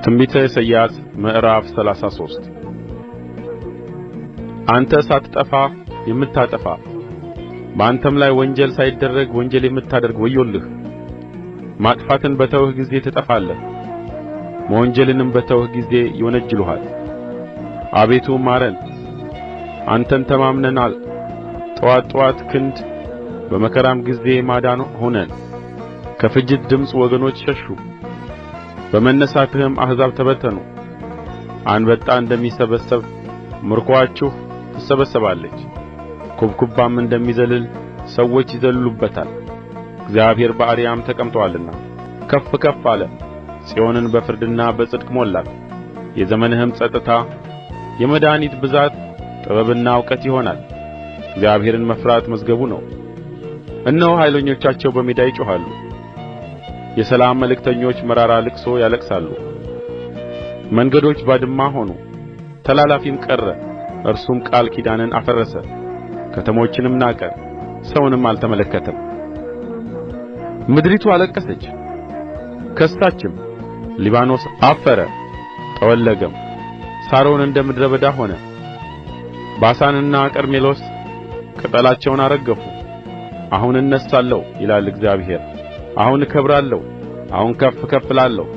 ትንቢተ ኢሳይያስ ምዕራፍ 33 አንተ ሳትጠፋ የምታጠፋ በአንተም ላይ ወንጀል ሳይደረግ ወንጀል የምታደርግ ወዮልህ! ማጥፋትን በተውህ ጊዜ ትጠፋለህ፣ መወንጀልንም በተውህ ጊዜ ይወነጅሉሃል። አቤቱ ማረን፣ አንተን ተማምነናል። ጥዋት ጥዋት ክንድ በመከራም ጊዜ ማዳን ሁነን። ከፍጅት ድምፅ ወገኖች ሸሹ፣ በመነሣትህም አሕዛብ ተበተኑ። አንበጣ እንደሚሰበሰብ ምርኮአችሁ ትሰበሰባለች፣ ኩብኩባም እንደሚዘልል ሰዎች ይዘልሉበታል። እግዚአብሔር በአርያም ተቀምጦአልና ከፍ ከፍ አለ፣ ጽዮንን በፍርድና በጽድቅ ሞላት። የዘመንህም ጸጥታ የመድኃኒት ብዛት ጥበብና እውቀት ይሆናል። እግዚአብሔርን መፍራት መዝገቡ ነው። እነሆ ኃይለኞቻቸው በሜዳ ይጮኻሉ፣ የሰላም መልእክተኞች መራራ ልቅሶ ያለቅሳሉ። መንገዶች ባድማ ሆኑ፣ ተላላፊም ቀረ። እርሱም ቃል ኪዳንን አፈረሰ፣ ከተሞችንም ናቀ፣ ሰውንም አልተመለከተም። ምድሪቱ አለቀሰች ከሳችም፣ ሊባኖስ አፈረ ጠወለገም። ሳሮን እንደ ምድረ በዳ ሆነ፣ ባሳንና ቀርሜሎስ ቅጠላቸውን አረገፉ። አሁን እነሣለሁ ይላል እግዚአብሔር፣ አሁን እከብራለሁ፣ አሁን ከፍ ከፍ እላለሁ።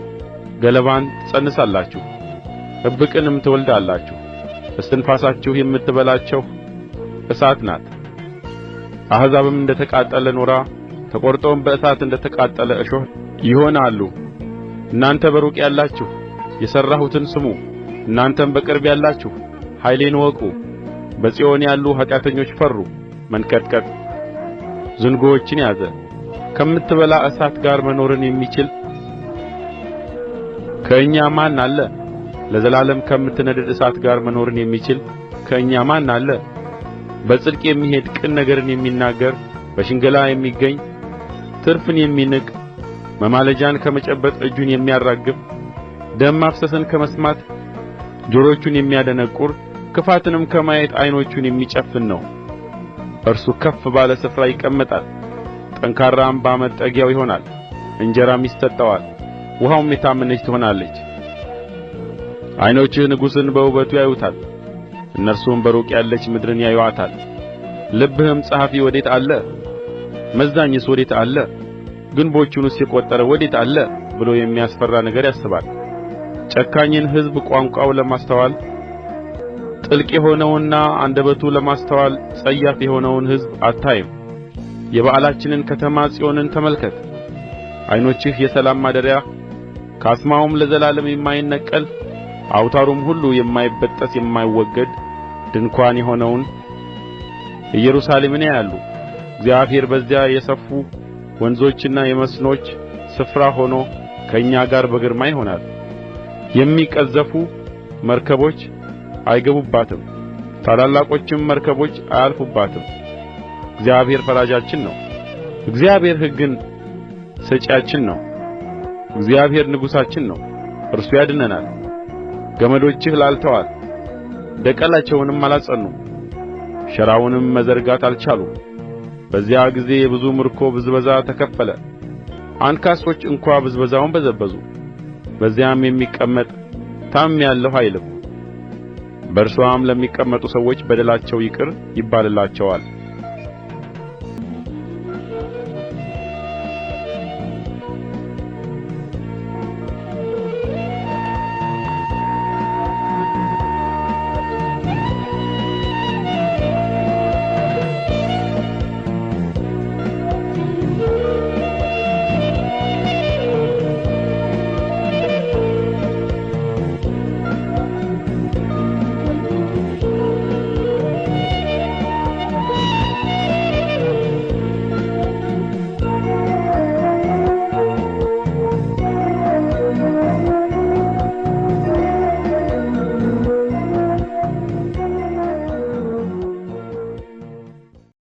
ገለባን ትፀንሳላችሁ፣ እብቅንም ትወልዳላችሁ። እስትንፋሳችሁ የምትበላቸው እሳት ናት። አሕዛብም እንደ ተቃጠለ ኖራ ተቈርጠውም በእሳት እንደ ተቃጠለ እሾህ ይሆናሉ። እናንተ በሩቅ ያላችሁ የሠራሁትን ስሙ፣ እናንተም በቅርብ ያላችሁ ኃይሌን እወቁ። በጽዮን ያሉ ኃጢአተኞች ፈሩ። መንቀጥቀጥ ዝንጉዎችን ያዘ። ከምትበላ እሳት ጋር መኖርን የሚችል ከእኛ ማን አለ? ለዘላለም ከምትነድድ እሳት ጋር መኖርን የሚችል ከእኛ ማን አለ? በጽድቅ የሚሄድ ቅን ነገርን የሚናገር በሽንገላ የሚገኝ ትርፍን የሚንቅ መማለጃን ከመጨበጥ እጁን የሚያራግፍ ደም ማፍሰስን ከመስማት ጆሮቹን የሚያደነቁር ክፋትንም ከማየት ዓይኖቹን የሚጨፍን ነው። እርሱ ከፍ ባለ ስፍራ ይቀመጣል፣ ጠንካራ አምባ መጠጊያው ይሆናል። እንጀራም ይሰጠዋል፣ ውኃውም የታመነች ትሆናለች። ዓይኖችህ ንጉሥን በውበቱ ያዩታል፣ እነርሱም በሩቅ ያለች ምድርን ያዩአታል። ልብህም ጸሐፊ ወዴት አለ? መዛኝስ ወዴት አለ? ግንቦቹንስ የቈጠረ ወዴት አለ ብሎ የሚያስፈራ ነገር ያስባል። ጨካኝን ሕዝብ ቋንቋው ለማስተዋል ጥልቅ የሆነውንና አንደበቱ ለማስተዋል ጸያፍ የሆነውን ሕዝብ አታይም። የበዓላችንን ከተማ ጽዮንን ተመልከት። ዓይኖችህ የሰላም ማደሪያ ካስማውም ለዘላለም የማይነቀል አውታሩም ሁሉ የማይበጠስ የማይወገድ ድንኳን የሆነውን ኢየሩሳሌምን ያያሉ። እግዚአብሔር በዚያ የሰፉ ወንዞችና የመስኖች ስፍራ ሆኖ ከእኛ ጋር በግርማ ይሆናል። የሚቀዘፉ መርከቦች አይገቡባትም፣ ታላላቆችም መርከቦች አያልፉባትም። እግዚአብሔር ፈራጃችን ነው፣ እግዚአብሔር ሕግን ሰጪያችን ነው። እግዚአብሔር ንጉሣችን ነው፣ እርሱ ያድነናል። ገመዶችህ ላልተዋል፣ ደቀላቸውንም አላጸኑም፣ ሸራውንም መዘርጋት አልቻሉም። በዚያ ጊዜ የብዙ ምርኮ ብዝበዛ ተከፈለ፣ አንካሶች እንኳ ብዝበዛውን በዘበዙ። በዚያም የሚቀመጥ ታምሜአለሁ አይልም፣ በእርስዋም ለሚቀመጡ ሰዎች በደላቸው ይቅር ይባልላቸዋል።